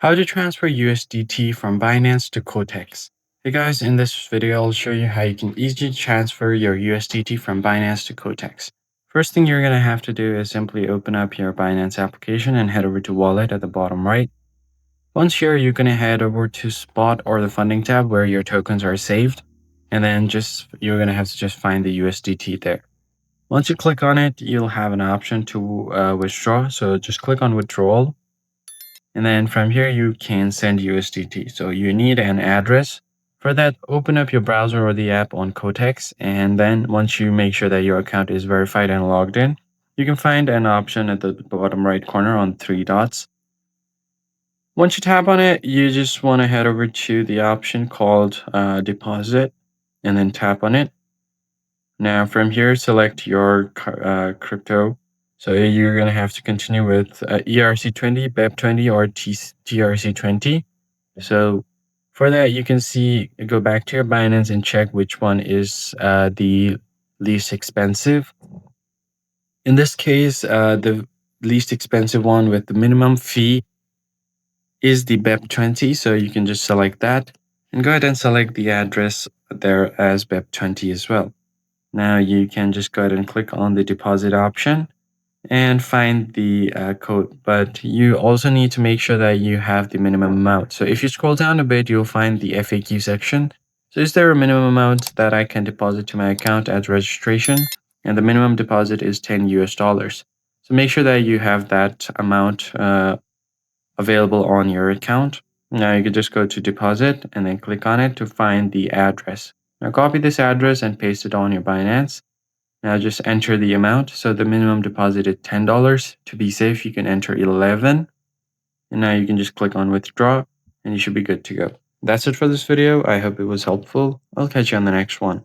How to transfer USDT from Binance to Quotex. Hey guys, in this video, I'll show you how you can easily transfer your USDT from Binance to Quotex. First thing you're going to have to do is simply open up your Binance application and head over to Wallet at the bottom right. Once here, you're going to head over to Spot or the Funding tab where your tokens are saved. And then you're going to have to just find the USDT there. Once you click on it, you'll have an option to withdraw. So just click on Withdrawal. And then from here, you can send USDT. So you need an address. For that, open up your browser or the app on Quotex. And then once you make sure that your account is verified and logged in, you can find an option at the bottom right corner on 3 dots. Once you tap on it, you just want to head over to the option called Deposit and then tap on it. Now from here, select your crypto. So you're going to have to continue with ERC20, BEP20, or TRC20. So for that, you can go back to your Binance and check which one is the least expensive. In this case, the least expensive one with the minimum fee is the BEP20. So you can just select that and go ahead and select the address there as BEP20 as well. Now you can just go ahead and click on the deposit option and find the code, but you also need to make sure that you have the minimum amount. So if you scroll down a bit, you'll find the FAQ section. So is there a minimum amount that I can deposit to my account at registration? And the minimum deposit is $10 US. So make sure that you have that amount available on your account. Now you can just go to deposit and then click on it to find the address. Now copy this address and paste it on your Binance. Now just enter the amount. So the minimum deposit is $10. To be safe, you can enter 11. And now you can just click on withdraw and you should be good to go. That's it for this video. I hope it was helpful. I'll catch you on the next one.